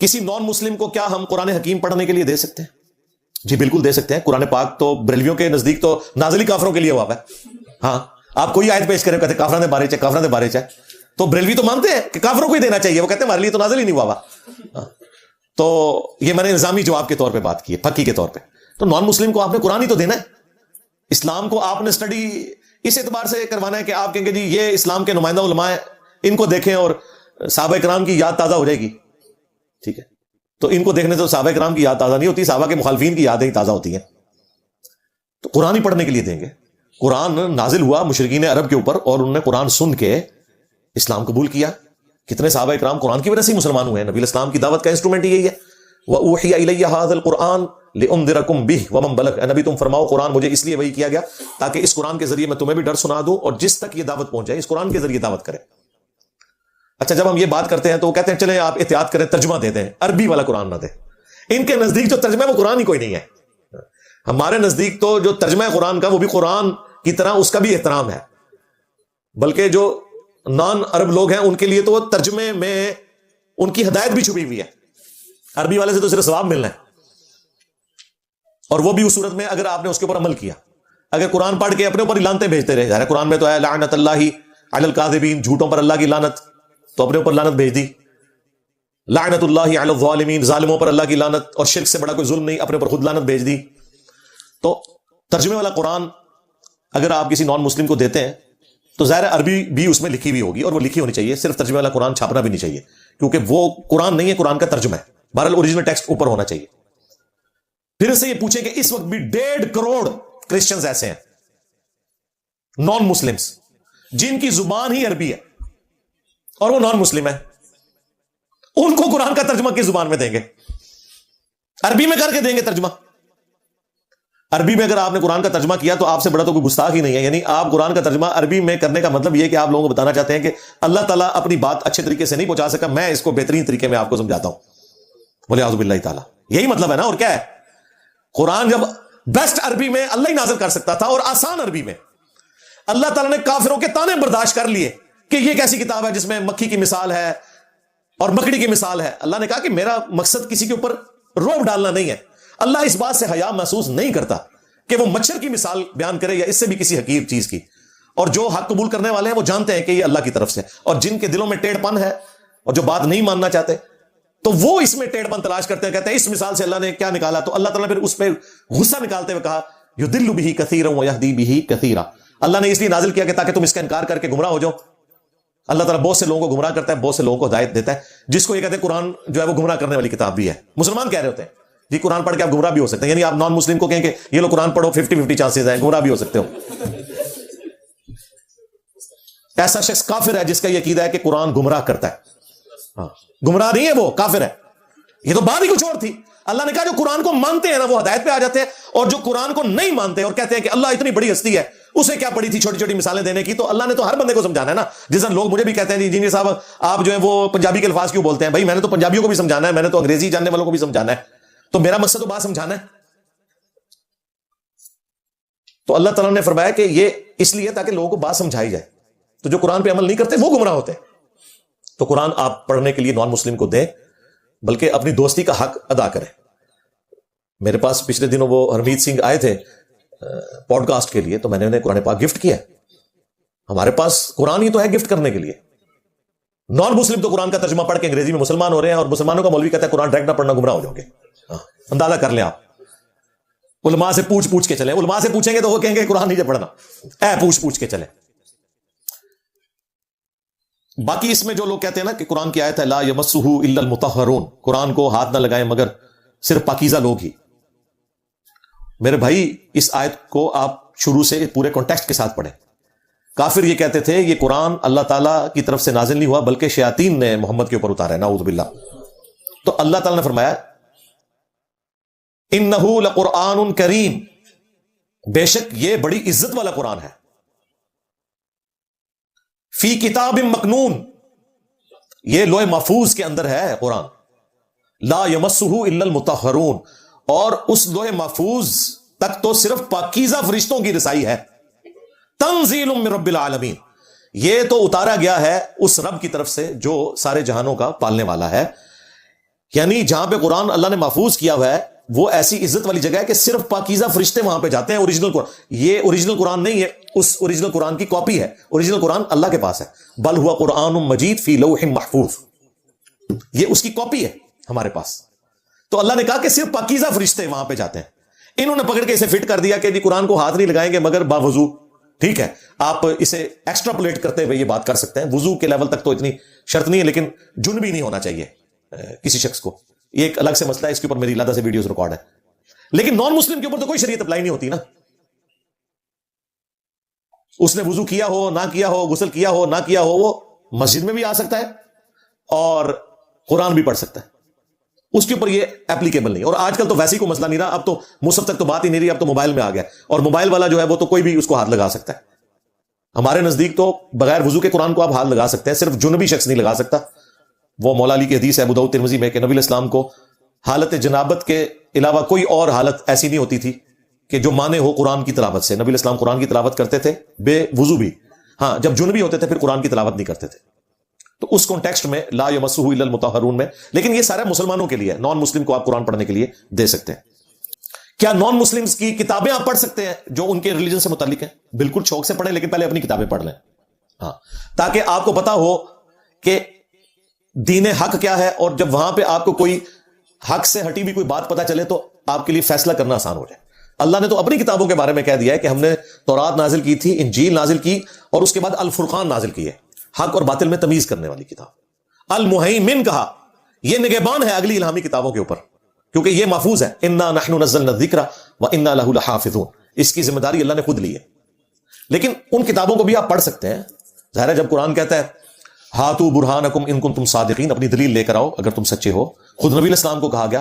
کسی نان مسلم کو کیا ہم قرآن حکیم پڑھنے کے لیے دے سکتے ہیں؟ جی بالکل دے سکتے ہیں. قرآن پاک تو بریلویوں کے نزدیک تو نازلی کافروں کے لیے ہوا ہے. ہاں آپ کوئی آیت پیش کریں کہتے کافروں نے بارے چاہے کافروں نے بارے چاہے, تو بریلوی تو مانتے ہیں کہ کافروں کو ہی دینا چاہیے, وہ کہتے ہیں ہمارے لیے تو نازل ہی نہیں ہوا. تو یہ میں نے نظامی جواب کے طور پہ بات کی ہے, پکی کے طور پہ. تو نان مسلم کو آپ نے قرآن ہی تو دینا ہے. اسلام کو آپ نے اسٹڈی اس اعتبار سے کروانا ہے کہ آپ کہیں گے جی یہ اسلام کے نمائندہ علماء ہیں, ان کو دیکھیں اور صحابہ کرام کی یاد تازہ ہو جائے گی. ٹھیک ہے, تو ان کو دیکھنے سے صحابہ کرام کی یاد تازہ نہیں ہوتی, صحابہ کے مخالفین کی یادیں ہی تازہ ہوتی ہیں. تو قرآن ہی پڑھنے کے لیے دیں گے. قرآن نازل ہوا مشرکین عرب کے اوپر اور انہوں نے قرآن سن کے اسلام قبول کیا. کتنے صحابہ کرام قرآن کی وجہ سے ہی مسلمان ہوئے ہیں. نبی اسلام کی دعوت کا انسٹرومنٹ یہی ہے, وَأُوحِيَ إِلَيَّ هَذَا الْقُرْآنُ لِأُنذِرَكُم بِهِ وَمَن بَلَغَ. اے نبی تم فرماؤ قرآن مجھے اس لیے وحی کیا گیا تاکہ اس قرآن کے ذریعے میں تمہیں بھی ڈر سنا دوں اور جس تک یہ دعوت پہنچ جائے اس قرآن کے ذریعے دعوت کرے. اچھا جب ہم یہ بات کرتے ہیں تو وہ کہتے ہیں چلیں آپ احتیاط کریں ترجمہ دے دیں, عربی والا قرآن نہ دیں. ان کے نزدیک جو ترجمہ ہے وہ قرآن ہی کوئی نہیں ہے. ہمارے نزدیک تو جو ترجمہ ہے قرآن کا وہ بھی قرآن کی طرح اس کا بھی احترام ہے, بلکہ جو نان عرب لوگ ہیں ان کے لیے تو ترجمے میں ان کی ہدایت بھی چھپی ہوئی ہے. عربی والے سے تو صرف ثواب ملنا ہے, اور وہ بھی اس صورت میں اگر آپ نے اس کے اوپر عمل کیا. اگر قرآن پڑھ کے اپنے اوپر لانتیں بھیجتے رہے, ظاہر قرآن میں تو ہے لعنت اللہ علی الکاذبین, جھوٹوں پر اللہ کی لعنت, تو اپنے اوپر لعنت بھیج دی. لعنت اللہ علی الظالمین, ظالموں پر اللہ کی لعنت, اور شرک سے بڑا کوئی ظلم نہیں, اپنے اوپر خود لعنت بھیج دی. تو ترجمے والا قرآن اگر آپ کسی نان مسلم کو دیتے ہیں تو ظاہر عربی بھی اس میں لکھی ہوئی ہوگی, اور وہ لکھی ہونی چاہیے. صرف ترجمے والا قرآن چھاپنا بھی نہیں چاہیے, کیونکہ وہ قرآن نہیں ہے, قرآن کا ترجمہ ہے. بہرحال اوریجنل ٹیکسٹ اوپر ہونا چاہیے. پھر سے یہ پوچھیں کہ اس وقت بھی 1.5 کروڑ کرسچنز ایسے ہیں نان مسلمز جن کی زبان ہی عربی ہے اور وہ نان مسلم ہے. ان کو قرآن کا ترجمہ کس زبان میں دیں گے؟ عربی میں کر کے دیں گے ترجمہ. عربی میں اگر آپ نے قرآن کا ترجمہ کیا تو آپ سے بڑا تو کوئی گستاخ ہی نہیں ہے. یعنی آپ قرآن کا ترجمہ عربی میں کرنے کا مطلب یہ کہ آپ لوگوں کو بتانا چاہتے ہیں کہ اللہ تعالیٰ اپنی بات اچھے طریقے سے نہیں پہنچا سکا, میں اس کو بہترین طریقے میں آپ کو سمجھاتا ہوں. بولے اعوذ باللہ تعالیٰ, یہی مطلب ہے نا. اور کیا ہے, قرآن جب بیسٹ عربی میں اللہ ہی نازل کر سکتا تھا اور آسان عربی میں, اللہ تعالیٰ نے کافروں کے تانے برداشت کر لیے کہ یہ کیسی کتاب ہے جس میں مکھی کی مثال ہے اور مکڑی کی مثال ہے. اللہ نے کہا کہ میرا مقصد کسی کے اوپر رعب ڈالنا نہیں ہے. اللہ اس بات سے حیا محسوس نہیں کرتا کہ وہ مچھر کی مثال بیان کرے یا اس سے بھی کسی حقیر چیز کی. اور جو حق قبول کرنے والے ہیں وہ جانتے ہیں کہ یہ اللہ کی طرف سے, اور جن کے دلوں میں ٹیڑھ پن ہے اور جو بات نہیں ماننا چاہتے تو وہ اس میں ٹیڑھ پن تلاش کرتے ہیں, کہتے ہیں اس مثال سے اللہ نے کیا نکالا. تو اللہ تعالیٰ نے پھر اس پہ غصہ نکالتے ہوئے کہا یضل بہ کثیرا ویہدی بہ کثیرا. اللہ نے اس لیے نازل کیا کہ تاکہ تم اس کا انکار کر کے گمراہ ہو جاؤ. اللہ تعالیٰ بہت سے لوگوں کو گمراہ کرتا ہے, بہت سے لوگوں کو ہدایت دیتا ہے, جس کو یہ کہتے ہیں قرآن جو ہے وہ گمراہ کرنے والی کتاب بھی ہے. مسلمان کہہ رہے ہوتے ہیں جی قرآن پڑھ کے آپ گمراہ بھی ہو سکتے ہیں, یعنی آپ نان مسلم کو کہیں کہ یہ لو قرآن پڑھو 50-50 چانسز ہیں, گمراہ بھی ہو سکتے ہو. ایسا شخص کافر ہے جس کا یہ عقیدہ ہے کہ قرآن گمراہ کرتا ہے. ہاں گمراہ نہیں ہے, وہ کافر ہے. یہ تو بات ہی کچھ اور تھی. اللہ نے کہا جو قرآن کو مانتے ہیں نا وہ ہدایت پہ آ جاتے ہیں, اور جو قرآن کو نہیں مانتے اور کہتے ہیں کہ اللہ اتنی بڑی ہستی ہے, اسے کیا پڑی تھی چھوٹی چھوٹی مثالیں دینے کی. تو اللہ نے تو ہر بندے کو سمجھانا ہے نا. جس طرح لوگ مجھے بھی کہتے ہیں جی صاحب آپ جو ہے وہ پنجابی کے الفاظ کیوں بولتے ہیں؟ بھائی میں نے تو پنجابیوں کو بھی سمجھانا ہے, میں نے تو انگریزی جاننے والوں کو بھی سمجھانا ہے, تو میرا مقصد تو بات سمجھانا ہے. تو اللہ تعالیٰ نے فرمایا کہ یہ اس لیے تاکہ لوگوں کو بات سمجھائی جائے. تو جو قرآن پہ عمل نہیں کرتے وہ گمراہ ہوتے ہیں. تو قرآن آپ پڑھنے کے لیے نان مسلم کو دیں, بلکہ اپنی دوستی کا حق ادا کریں. میرے پاس پچھلے دنوں وہ ہرمیت سنگھ آئے تھے پوڈ کاسٹ کے لیے, تو میں نے انہیں قرآن پاک گفٹ کیا. ہمارے پاس قرآن ہی تو ہے گفٹ کرنے کے لیے. نان مسلم تو قرآن کا ترجمہ پڑھ کے انگریزی میں مسلمان ہو رہے ہیں, اور مسلمانوں کا مولوی کہتا ہے قرآن ڈائریکٹ نہ پڑھنا گمراہ ہو جاؤ گے. اندازہ کر لیں آپ. علماء سے پوچھ کے چلیں. علماء سے پوچھیں گے تو وہ کہیں گے قرآن نہیں پڑھنا, پوچھ کے چلیں. باقی اس میں جو لوگ کہتے ہیں نا کہ قرآن کی آیت ہے لا یمسہ الا المطہرون, قرآن کو ہاتھ نہ لگائیں مگر صرف پاکیزہ لوگ ہی. میرے بھائی اس آیت کو آپ شروع سے پورے کانٹیکسٹ کے ساتھ پڑھیں. کافر یہ کہتے تھے یہ قرآن اللہ تعالیٰ کی طرف سے نازل نہیں ہوا بلکہ شیاطین نے محمد کے اوپر اتارا ہے, نعوذ باللہ. تو اللہ تعالیٰ نے فرمایا انہ لقرآن کریم, بے شک یہ بڑی عزت والا قرآن ہے. فی کتاب مکنون, یہ لوح محفوظ کے اندر ہے قرآن. لا یمسہ الا المطہرون, اور اس لوح محفوظ تک تو صرف پاکیزہ فرشتوں کی رسائی ہے. تنزیل من رب العالمین, یہ تو اتارا گیا ہے اس رب کی طرف سے جو سارے جہانوں کا پالنے والا ہے. یعنی جہاں پہ قرآن اللہ نے محفوظ کیا ہوا ہے وہ ایسی عزت والی جگہ ہے کہ صرف پاکیزہ فرشتے وہاں پہ جاتے ہیں. اوریجنل قرآن, یہ اوریجنل قرآن نہیں ہے, اس اوریجنل قرآن کی کاپی ہے. اوریجنل قرآن اللہ کے پاس ہے. بل ہوا قرآن مجید فی لوح محفوظ, یہ اس کی کاپی ہے ہمارے پاس. تو اللہ نے کہا کہ صرف پاکیزہ فرشتے وہاں پہ جاتے ہیں. انہوں نے پکڑ کے اسے فٹ کر دیا کہ جی قرآن کو ہاتھ نہیں لگائیں گے مگر باوضو. ٹھیک ہے, آپ اسے ایکسٹراپولیٹ کرتے ہوئے یہ بات کر سکتے ہیں. وضو کے لیول تک تو اتنی شرط نہیں ہے, لیکن جنبی نہیں ہونا چاہیے کسی شخص کو. یہ ایک الگ سے مسئلہ ہے, اس کے اوپر میری علیحدہ سے ویڈیوز ریکارڈ ہے. لیکن نان مسلم کے اوپر تو کوئی شریعت اپلائی نہیں ہوتی نا. اس نے وضو کیا ہو نہ کیا ہو, غسل کیا ہو نہ کیا ہو, وہ مسجد میں بھی آ سکتا ہے اور قرآن بھی پڑھ سکتا ہے. اس کے اوپر یہ ایپلیکیبل نہیں. اور آج کل تو ویسے ہی کوئی مسئلہ نہیں رہا, اب تو مصحف تک تو بات ہی نہیں رہی, اب تو موبائل میں آ گیا. اور موبائل والا جو ہے وہ تو کوئی بھی اس کو ہاتھ لگا سکتا ہے. ہمارے نزدیک تو بغیر وضو کے قرآن کو آپ ہاتھ لگا سکتے ہیں, صرف جنبی شخص نہیں لگا سکتا. وہ مولا علی کی حدیث ہے ابو داؤد ترمذی میں کہ نبی الاسلام کو حالت جنابت کے علاوہ کوئی اور حالت ایسی نہیں ہوتی تھی کہ جو مانے ہو قرآن کی تلاوت سے. نبی الاسلام قرآن کی تلاوت کرتے تھے بے وضو بھی. ہاں, جب جنبی ہوتے تھے پھر قرآن کی تلاوت نہیں کرتے تھے. تو اس کانٹیکسٹ میں لا یمسہ الا المطہرون میں, لیکن یہ سارا مسلمانوں کے لیے ہے. نان مسلم کو آپ قرآن پڑھنے کے لیے دے سکتے ہیں. کیا نان مسلمز کی کتابیں آپ پڑھ سکتے ہیں جو ان کے ریلیجن سے متعلق ہیں؟ بالکل شوق سے پڑھیں, لیکن پہلے اپنی کتابیں پڑھ لیں. ہاں, تاکہ آپ کو پتا ہو کہ دین حق کیا ہے, اور جب وہاں پہ آپ کو کوئی حق سے ہٹی بھی کوئی بات پتا چلے تو آپ کے لیے فیصلہ کرنا آسان ہو جائے. اللہ نے تو اپنی کتابوں کے بارے میں کہہ دیا ہے کہ ہم نے تورات نازل کی تھی, انجیل نازل کی, اور اس کے بعد الفرقان نازل کی ہے, حق اور باطل میں تمیز کرنے والی کتاب. المہیمن کہا, یہ نگہبان ہے اگلی الہامی کتابوں کے اوپر, کیونکہ یہ محفوظ ہے. انا نحن نزلنا الذکر وانا لہ لحافظون, اس کی ذمہ داری اللہ نے خود لی ہے. لیکن ان کتابوں کو بھی آپ پڑھ سکتے ہیں. ظاہر ہے جب قرآن کہتا ہے ہاتو برہانکم ان کنتم صادقین, اپنی دلیل لے کر آؤ اگر تم سچے ہو. خود نبی الاسلام کو کہا گیا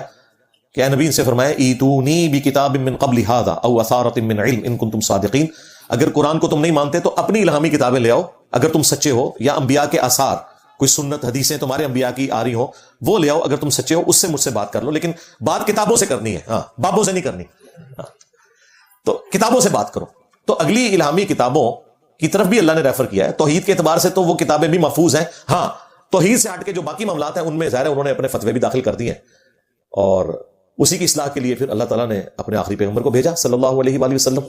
کہ اے نبی ان سے فرمائے ایتونی بکتاب من قبل ھذا او اثارۃ من علم ان کنتم صادقین, اگر قرآن کو تم نہیں مانتے تو اپنی الہامی کتابیں لے آؤ اگر تم سچے ہو, یا انبیاء کے آثار, کوئی سنت حدیثیں تمہارے انبیاء کی آ رہی ہو وہ لے آؤ اگر تم سچے ہو. اس سے مجھ سے بات کر لو, لیکن بات کتابوں سے کرنی ہے, ہاں بابوں سے نہیں کرنی. ہاں, تو کتابوں سے بات کرو. تو اگلی الہامی کتابوں کی طرف بھی اللہ نے ریفر کیا ہے. توحید کے اعتبار سے تو وہ کتابیں بھی محفوظ ہیں. ہاں, توحید سے ہٹ کے جو باقی معاملات ہیں ان میں ظاہر ہے انہوں نے اپنے فتوے بھی داخل کر دیے ہیں, اور اسی کی اصلاح کے لیے پھر اللہ تعالیٰ نے اپنے آخری پیغمبر کو بھیجا صلی اللہ علیہ وآلہ وسلم.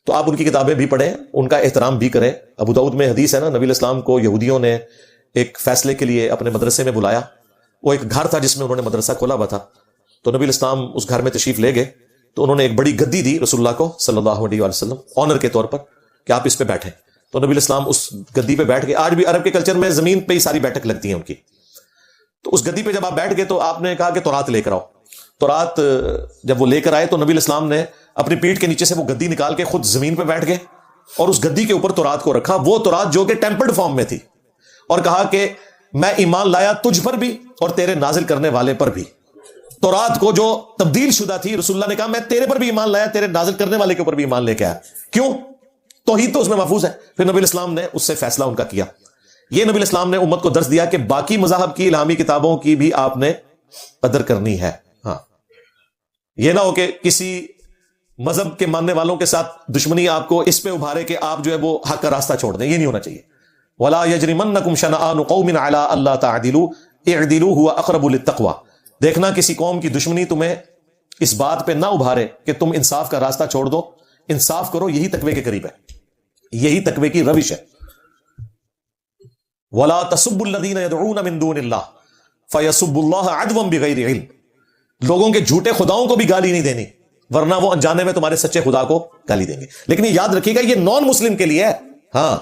تو آپ ان کی کتابیں بھی پڑھیں, ان کا احترام بھی کریں. ابو داؤد میں حدیث ہے نا, نبی الاسلام کو یہودیوں نے ایک فیصلے کے لیے اپنے مدرسے میں بلایا. وہ ایک گھر تھا جس میں انہوں نے مدرسہ کھولا ہوا تھا. تو نبی الاسلام اس گھر میں تشریف لے گئے, تو انہوں نے ایک بڑی گدی دی رسول اللہ کو صلی اللہ علیہ وآلہ وسلم آنر کے طور پر کہ آپ اس پہ بیٹھیں. تو نبی الاسلام اس گدی پہ بیٹھ گئے. آج بھی عرب کے کلچر میں زمین پہ ہی ساری بیٹھک لگتی ہیں ان کی. تو اس گدی پہ جب آپ بیٹھ گئے تو آپ نے کہا کہ تورات لے کر آؤ. تورات جب وہ لے کر آئے تو نبی الاسلام نے اپنی پیٹھ کے نیچے سے وہ گدی نکال کے خود زمین پہ بیٹھ گئے اور اس گدی کے اوپر تورات کو رکھا. وہ تورات جو کہ ٹیمپرڈ فارم میں تھی, اور کہا کہ میں ایمان لایا تجھ پر بھی اور تیرے نازل کرنے والے پر بھی. تورات کو جو تبدیل شدہ تھی, رسول اللہ نے کہا میں تیرے پر بھی ایمان لایا, تیرے نازل کرنے والے کے اوپر بھی ایمان لے کے آیا. کیوں؟ توحید تو اس میں محفوظ ہے. پھر نبی الاسلام نے اس سے فیصلہ ان کا کیا. یہ نبی الاسلام نے امت کو درس دیا کہ باقی مذاہب کی الہامی کتابوں کی بھی آپ نے قدر کرنی ہے. ہاں, یہ نہ ہو کہ کسی مذہب کے ماننے والوں کے ساتھ دشمنی آپ کو اس پہ ابھارے کہ آپ جو ہے وہ حق کا راستہ چھوڑ دیں. یہ نہیں ہونا چاہیے. وَلَا يَجْرِمَنَّكُمْ شَنَآنُ قَوْمٍ عَلَىٰ أَلَّا تَعْدِلُوا اعْدِلُوا هُوَ أَقْرَبُ لِلتَّقْوَىٰ. دیکھنا کسی قوم کی دشمنی تمہیں اس بات پہ نہ ابھارے کہ تم انصاف کا راستہ چھوڑ دو. انصاف کرو, یہی تقوی کے قریب ہے, یہی تقوی کی روش ہے. وَلَا تَسُبُّوا الَّذِينَ يَدْعُونَ مِن دُونِ اللَّهِ فَيَسُبُّوا اللَّهَ عَدْوًا بِغَيْرِ عِلْمٍ. لوگوں کے جھوٹے خداؤں کو بھی گالی نہیں دینی, ورنہ وہ انجانے میں تمہارے سچے خدا کو گالی دیں گے. لیکن یہ یاد رکھیے گا یہ نان مسلم کے لیے ہے. ہاں,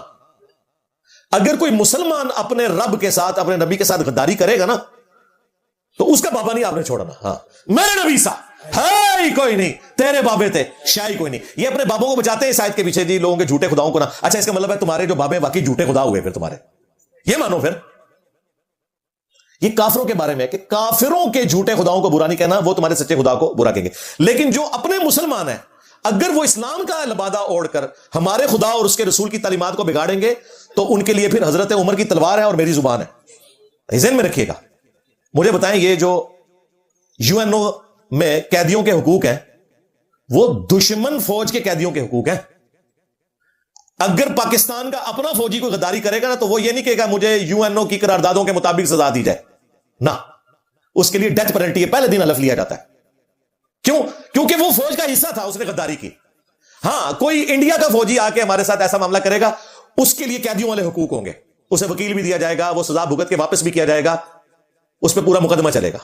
اگر کوئی مسلمان اپنے رب کے ساتھ, اپنے نبی کے ساتھ غداری کرے گا نا, تو اس کا بابا نہیں آپ نے چھوڑنا. ہاں, میرے نبی سا ہے ہی کوئی نہیں, تیرے بابے تھے شاہی کوئی نہیں. یہ اپنے بابوں کو بچاتے ہیں اس آیت کے پیچھے, جی لوگوں کے جھوٹے خداؤں کو نا. اچھا, اس کا مطلب ہے تمہارے جو بابے واقعی جھوٹے خدا ہوئے پھر تمہارے, یہ مانو. پھر یہ کافروں کے بارے میں ہے کہ کافروں کے جھوٹے خداؤں کو برا نہیں کہنا, وہ تمہارے سچے خدا کو برا کہیں گے. لیکن جو اپنے مسلمان ہیں, اگر وہ اسلام کا لبادہ اوڑھ کر ہمارے خدا اور اس کے رسول کی تعلیمات کو بگاڑیں گے تو ان کے لیے پھر حضرت عمر کی تلوار ہے اور میری زبان ہے. ذہن میں رکھیے گا. مجھے بتائیں, یہ جو یو این او میں قیدیوں کے حقوق ہیں وہ دشمن فوج کے قیدیوں کے حقوق ہیں. اگر پاکستان کا اپنا فوجی کوئی غداری کرے گا نا تو وہ یہ نہیں کہے گا مجھے یو این او کی قراردادوں کے مطابق سزا دی جائے, نہ, اس کے لیے ڈیتھ پینلٹی ہے، پہلے دن حلف لیا جاتا ہے. کیوں؟ کیونکہ وہ فوج کا حصہ تھا، اس نے غداری کی. ہاں کوئی انڈیا کا فوجی آ کے ہمارے ساتھ ایسا معاملہ کرے گا، اس کے لیے قیدیوں والے حقوق ہوں گے، اسے وکیل بھی دیا جائے گا، وہ سزا بھگت کے واپس بھی کیا جائے گا، اس پہ پورا مقدمہ چلے گا.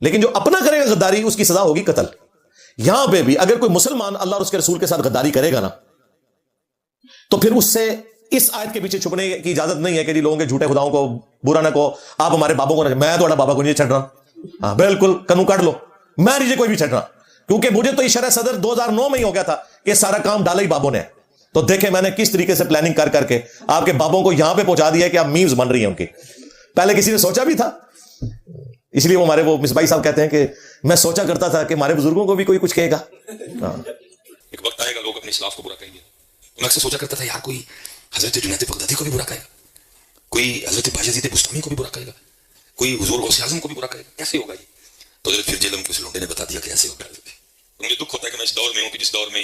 لیکن جو اپنا کرے گا غداری، اس کی سزا ہوگی قتل. یہاں پہ بھی اگر کوئی مسلمان اللہ اور اس کے رسول کے ساتھ غداری کرے گا نا، تو پھر اس سے اس آیت کے پیچھے چھپنے کی اجازت نہیں ہے کہ جی لوگوں کے جھوٹے خداؤں کو برا نہ کہو، آپ ہمارے بابوں کو نہ، میں تو بابا کو نہیں چھڑ رہا. ہاں بالکل کنو کاٹ لو، میں نہیں کوئی بھی چھڑ رہا، کیونکہ مجھے تو یہ شرح صدر 2009 میں ہی ہو گیا تھا کہ سارا کام ڈالا ہی بابوں نے. تو دیکھیں میں نے کس طریقے سے پلاننگ کر کے آپ کے بابوں کو یہاں پہ پہنچا دیا کہ آپ میمز بن رہی ہیں ان کی. پہلے کسی نے سوچا بھی تھا؟ اس لیے وہ ہمارے وہ مصباحی صاحب کہتے ہیں کہ میں سوچا کرتا تھا کہ ہمارے بزرگوں کو بھی کوئی کچھ کہے گا. ایک وقت آئے گا لوگ اپنے اسلاف کو برا کہیں گے. میں اکثر سوچا کرتا تھا یار کوئی حضرت جنید بغدادی کو بھی برا کہے گا، کوئی حضرت بایزید بستامی کو بھی برا کہے گا، کوئی حضور غوث اعظم کو بھی برا کہے گا، کیسے ہوگا یہ؟ تو پھر جیلم کے اس لونڈے نے بتا دیا کہ ایسے ہوگا. مجھے دکھ ہوتا ہے کہ میں اس دور میں ہوں کہ جس دور میں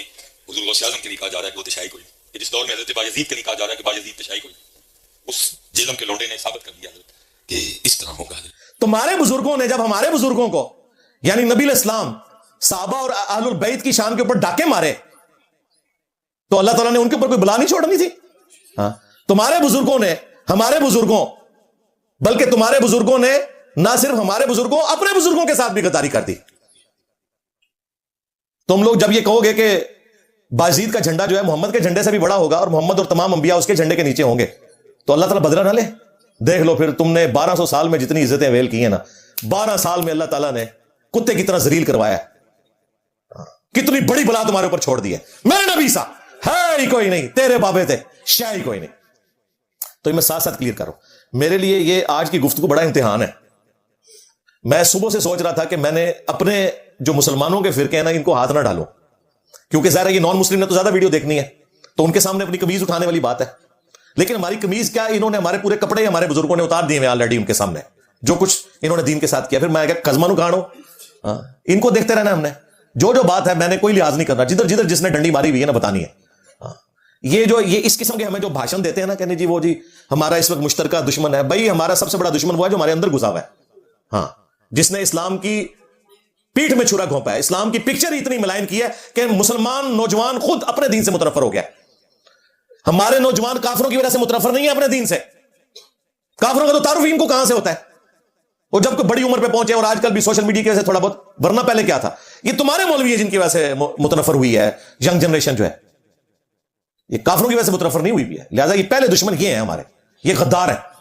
حضور غوث اعظم کے لیے کہا جا رہا ہے کہ وہ تشیع کوئی، کہ جس دور میں حضرت بایزید کے لیے کہا جا رہا ہے کہ بایزید تشیع کوئی، اس جیلم کے لونڈے نے ثابت کر دیا کہ اس طرح ہوگا. تمہارے بزرگوں نے جب ہمارے بزرگوں کو یعنی نبی الاسلام صحابہ اور اہل البیت کی شان کے اوپر ڈاکے مارے تو اللہ تعالیٰ نے ان کے اوپر کوئی بلا نہیں چھوڑنی تھی؟ ہاں تمہارے بزرگوں نے ہمارے بزرگوں، بلکہ تمہارے بزرگوں نے نہ صرف ہمارے بزرگوں اپنے بزرگوں کے ساتھ بھی غداری کر دی. تم لوگ جب یہ کہو گے کہ بایزید کا جھنڈا جو ہے محمد کے جھنڈے سے بھی بڑا ہوگا اور محمد اور تمام انبیاء اس کے جھنڈے کے نیچے ہوں گے، تو اللہ تعالیٰ بدلہ نہ لے؟ دیکھ لو پھر تم نے 1200 سال میں جتنی عزتیں ویل کی ہیں نا، 12 سال میں اللہ تعالیٰ نے کتے کی طرح ذلیل کروایا، کتنی بڑی بلا تمہارے اوپر چھوڑ دی ہے. میرے نبی سا ہے ہی کوئی نہیں، تیرے بابے تھے شاہ ہی کوئی نہیں. تو میں ساتھ ساتھ کلیئر کر رہا ہوں، میرے لیے یہ آج کی گفتگو بڑا امتحان ہے. میں صبح سے سوچ رہا تھا کہ میں نے اپنے جو مسلمانوں کے فرقے ہیں نا ان کو ہاتھ نہ ڈالوں، کیونکہ ظاہر ہے یہ نان مسلم نے تو زیادہ ویڈیو دیکھنی ہے، تو ان کے سامنے اپنی قمیض اٹھانے والی بات ہے. لیکن ہماری قمیض کیا، انہوں نے ہمارے پورے کپڑے ہمارے بزرگوں نے اتار دیے ہیں آلریڈی ان کے سامنے، جو کچھ انہوں نے دین کے ساتھ کیا. پھر میں کیا قزمہ نو کھاڑوں؟ ان کو دیکھتے رہنا ہم نے، جو بات ہے میں نے کوئی لحاظ نہیں کرنا، جدھر جس نے ڈنڈی ماری ہوئی ہے نا بتانی ہے. یہ اس قسم کے ہمیں جو بھاشن دیتے ہیں نا کہ جی وہ جی ہمارا اس وقت مشترکہ دشمن ہے، بھائی ہمارا سب سے بڑا دشمن وہ ہے جو ہمارے اندر گھسا ہوا ہے. ہاں جس نے اسلام کی پیٹھ میں چھرا گھونپا ہے، اسلام کی پکچر ہی اتنی ملائن کی ہے کہ مسلمان نوجوان خود اپنے دین سے متنفر ہو گیا. ہمارے نوجوان کافروں کی وجہ سے متنفر نہیں ہے اپنے دین سے، کافروں کا تو تعارف ان کو کہاں سے ہوتا ہے؟ وہ جب کوئی بڑی عمر پہ پہنچے، اور آج کل بھی سوشل میڈیا کی وجہ سے تھوڑا بہت، ورنہ پہلے کیا تھا؟ یہ تمہارے مولوی ہے جن کی وجہ سے متنفر ہوئی ہے ینگ جنریشن جو ہے، یہ کافروں کی وجہ سے متنفر نہیں ہوئی بھی ہے. لہٰذا یہ پہلے دشمن یہ ہیں ہمارے، یہ غدار ہیں.